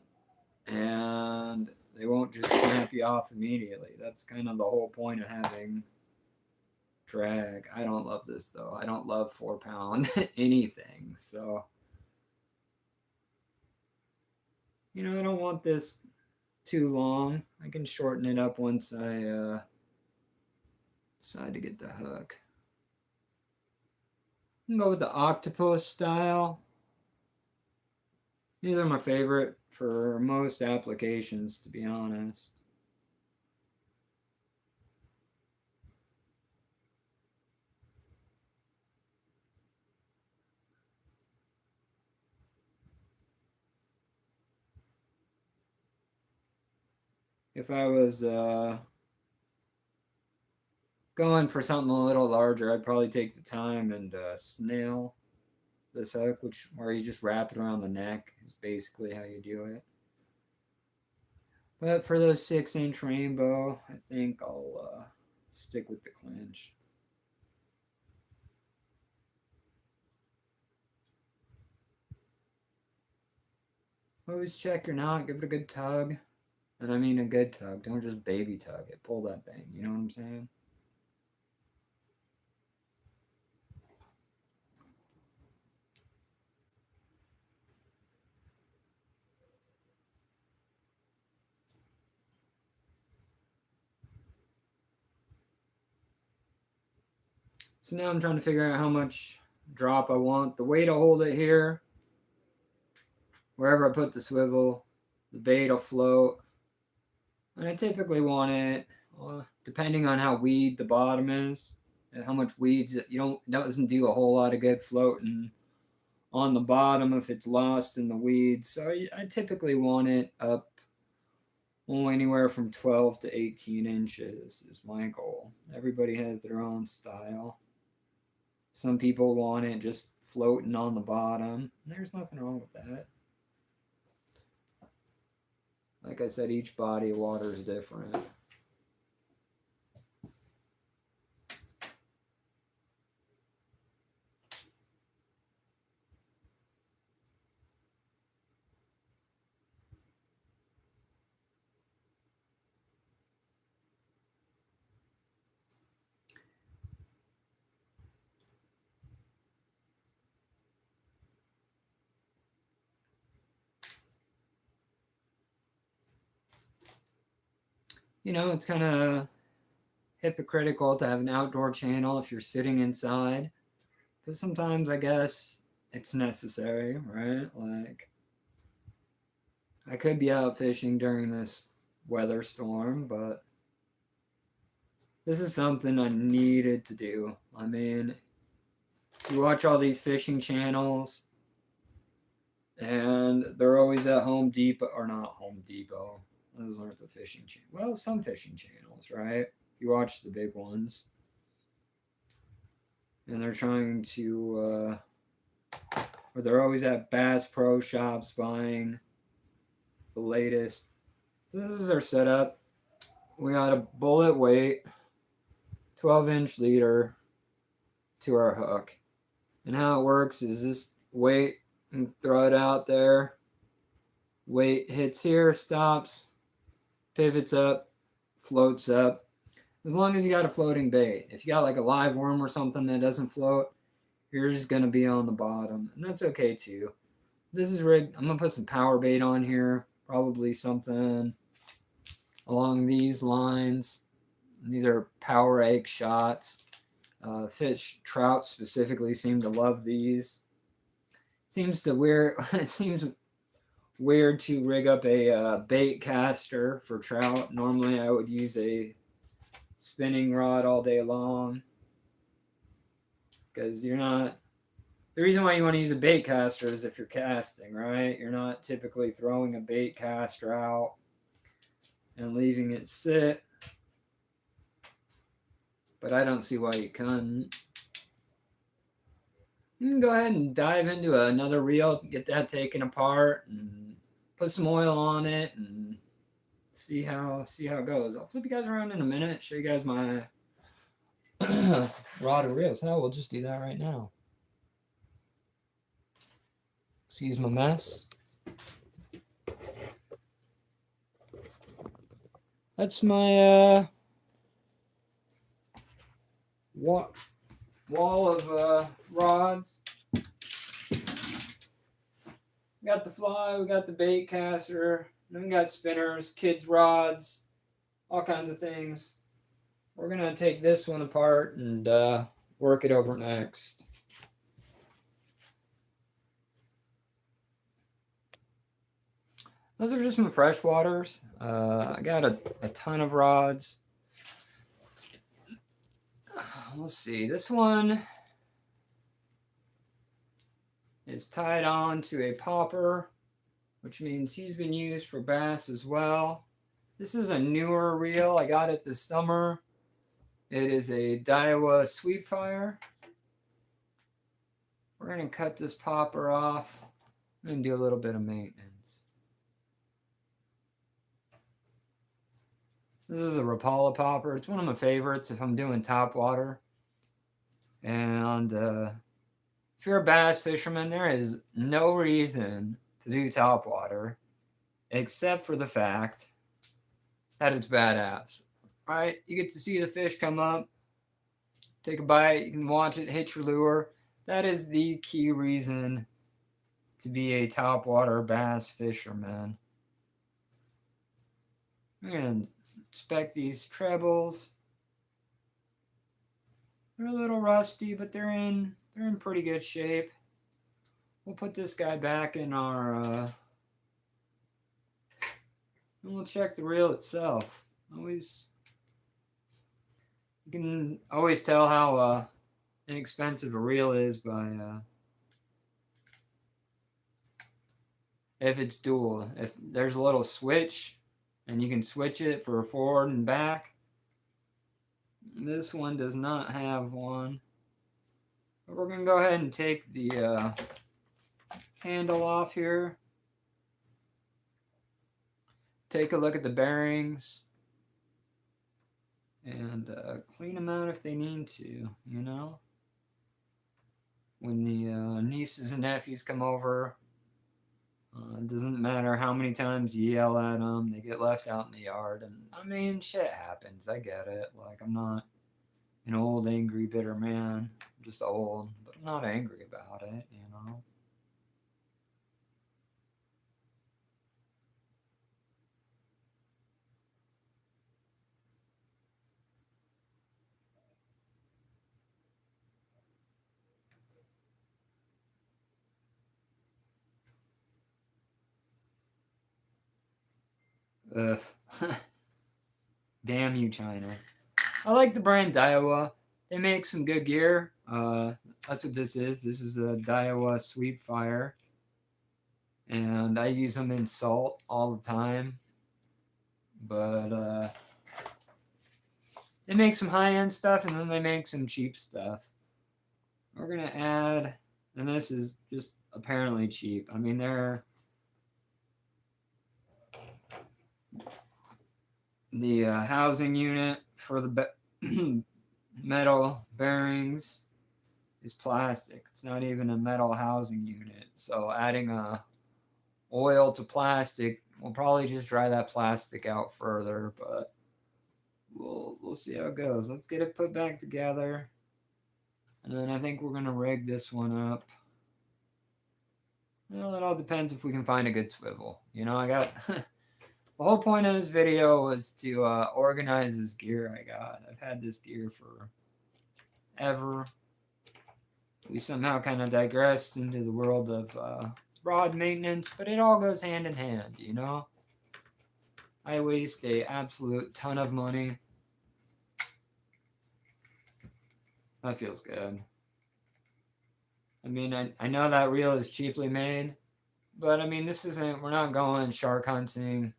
and they won't just snap you off immediately. That's kind of the whole point of having drag. I don't love this though. I don't love 4-pound anything. So, you know, I don't want this too long. I can shorten it up once I decide to get the hook. I can go with the octopus style. These are my favorite for most applications, to be honest. If I was going for something a little larger, I'd probably take the time and snail this hook, where you just wrap it around the neck is basically how you do it. But for those 6-inch rainbow, I think I'll stick with the clinch. Always check your knot, give it a good tug. And I mean a good tug, don't just baby tug it, pull that thing, you know what I'm saying? So now I'm trying to figure out how much drop I want. The way to hold it here, wherever I put the swivel, the bait will float. And I typically want it, depending on how weed the bottom is, and how much weeds, it doesn't do a whole lot of good floating on the bottom if it's lost in the weeds. So I typically want it up anywhere from 12 to 18 inches is my goal. Everybody has their own style. Some people want it just floating on the bottom. There's nothing wrong with that. Like I said, each body of water is different. you know, it's kind of hypocritical to have an outdoor channel if you're sitting inside. But sometimes I guess it's necessary, right? Like, I could be out fishing during this weather storm, but this is something I needed to do. I mean, you watch all these fishing channels, and they're always at Home Depot, or not Home Depot. Those aren't the fishing channels. Well, some fishing channels, right? You watch the big ones. And they're trying to, or they're always at Bass Pro Shops buying the latest. So this is our setup. We got a bullet weight, 12-inch leader to our hook. And how it works is this weight, and throw it out there. Weight hits here, stops, pivots up, floats up. As long as you got a floating bait. If you got like a live worm or something that doesn't float, you're just going to be on the bottom. And that's okay too. This is rigged. I'm going to put some power bait on here. Probably something along these lines. These are power egg shots. Fish, trout specifically seem to love these. It seems weird to rig up a bait caster for trout. Normally I would use a spinning rod all day long, because you're not, the reason why you want to use a bait caster is if you're casting, right? You're not typically throwing a bait caster out and leaving it sit, but I don't see why you couldn't. You can go ahead and dive into another reel, get that taken apart, and put some oil on it, and see how it goes. I'll flip you guys around in a minute, show you guys my rod and reels. Hell, we'll just do that right now. Excuse my mess. That's my wall of rods. We got the fly, we got the bait caster, then we got spinners, kids' rods, all kinds of things. We're going to take this one apart and work it over next. Those are just my freshwaters. I got a ton of rods. Let's see, this one is tied on to a popper, which means he's been used for bass as well. This is a newer reel. I got it this summer. It is a Daiwa Sweepfire. We're going to cut this popper off and do a little bit of maintenance. This is a Rapala popper. It's one of my favorites if I'm doing topwater. And if you're a bass fisherman, there is no reason to do topwater except for the fact that it's badass. Right? You get to see the fish come up, take a bite, you can watch it hit your lure. That is the key reason to be a topwater bass fisherman. And inspect these trebles. They're a little rusty, but they're in pretty good shape. We'll put this guy back in our and we'll check the reel itself. You can always tell how inexpensive a reel is by if it's dual. If there's a little switch and you can switch it for forward and back. This one does not have one. But we're going to go ahead and take the handle off here. Take a look at the bearings. And clean them out if they need to, you know? When the nieces and nephews come over, it doesn't matter how many times you yell at them, they get left out in the yard. And I mean, shit happens. I get it. Like, I'm not an old, angry, bitter man. I'm just old, but I'm not angry about it, you know? Ugh. Damn you, China. I like the brand Daiwa. They make some good gear. That's what this is. This is a Daiwa Sweep Fire. And I use them in salt all the time. But they make some high-end stuff, and then they make some cheap stuff. We're going to add, and this is just apparently cheap. I mean, they're the housing unit for the metal bearings is plastic. It's not even a metal housing unit. So adding oil to plastic will probably just dry that plastic out further, but we'll see how it goes. Let's get it put back together. And then I think we're going to rig this one up. Well, it all depends if we can find a good swivel. You know, I got... The whole point of this video was to organize this gear I got. I've had this gear for ever. We somehow kind of digressed into the world of rod maintenance, but it all goes hand in hand, you know? I waste an absolute ton of money. That feels good. I mean, I know that reel is cheaply made, but I mean, this isn't, we're not going shark hunting.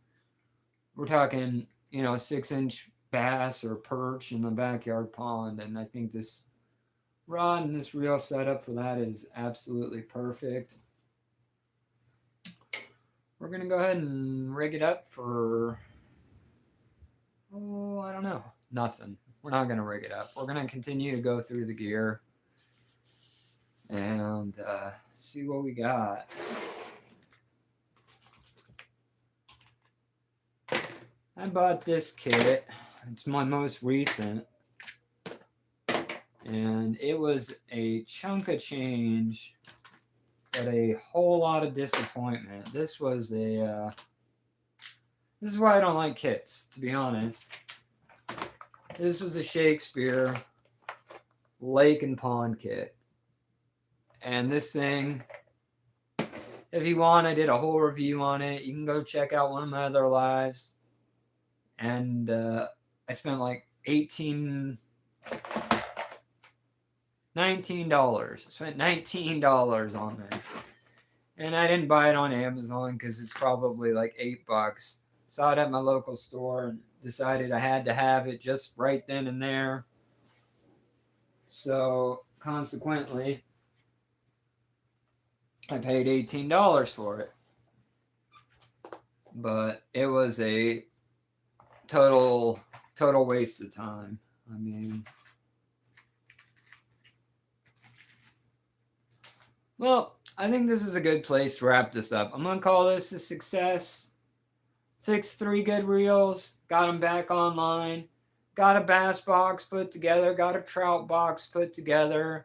We're talking, you know, 6-inch bass or perch in the backyard pond. And I think this rod and this reel setup for that is absolutely perfect. We're going to go ahead and rig it up for, oh, I don't know, nothing. We're not going to rig it up. We're going to continue to go through the gear and see what we got. I bought this kit. It's my most recent. And it was a chunk of change, but a whole lot of disappointment. This was a... this is why I don't like kits, to be honest. This was a Shakespeare lake and pond kit. And this thing, if you want, I did a whole review on it. You can go check out one of my other lives. And I spent like $19. I spent $19 on this. And I didn't buy it on Amazon because it's probably like $8. Saw it at my local store and decided I had to have it just right then and there. So consequently, I paid $18 for it. But it was a total waste of time. I mean, well, I think this is a good place to wrap this up. I'm gonna call this a success. Fixed 3 good reels, got them back online, got a bass box put together, got a trout box put together.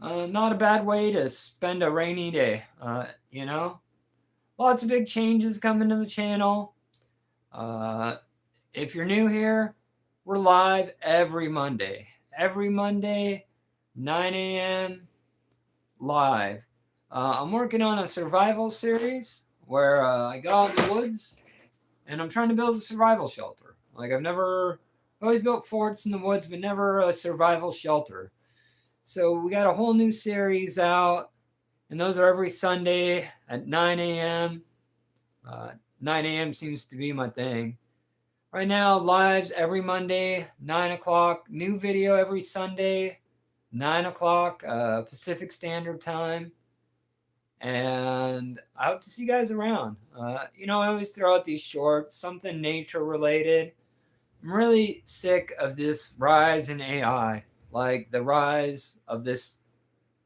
Not a bad way to spend a rainy day, you know? Lots of big changes coming to the channel. If you're new here, we're live every Monday. Every Monday, 9 a.m. live. I'm working on a survival series where I go out in the woods and I'm trying to build a survival shelter. Like I've always built forts in the woods, but never a survival shelter. So we got a whole new series out, and those are every Sunday at 9 a.m. 9 a.m. seems to be my thing. Right now, lives every Monday, 9 o'clock. New video every Sunday, 9 o'clock Pacific Standard Time. And I hope to see you guys around. You know, I always throw out these shorts, something nature related. I'm really sick of this rise in AI, like the rise of this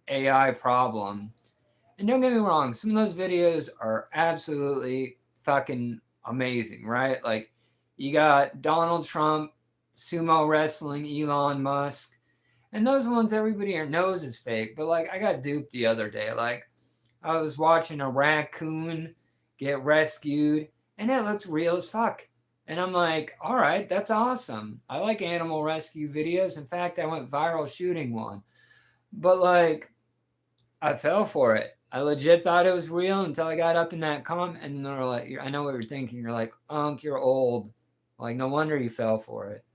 AI problem. And don't get me wrong, some of those videos are absolutely fucking amazing, right? Like, you got Donald Trump, sumo wrestling, Elon Musk, and those ones everybody knows is fake. But like, I got duped the other day. Like, I was watching a raccoon get rescued, and it looked real as fuck. And I'm like, all right, that's awesome. I like animal rescue videos. In fact, I went viral shooting one. But like, I fell for it. I legit thought it was real until I got up in that comment, and they're like, I know what you're thinking. You're like, Unc, you're old. Like, no wonder you fell for it.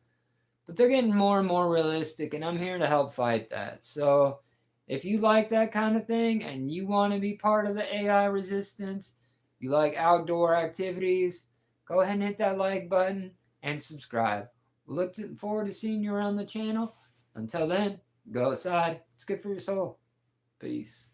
But they're getting more and more realistic, and I'm here to help fight that. So if you like that kind of thing and you want to be part of the AI resistance, you like outdoor activities, go ahead and hit that like button and subscribe. We look forward to seeing you around the channel. Until then, go outside. It's good for your soul. Peace.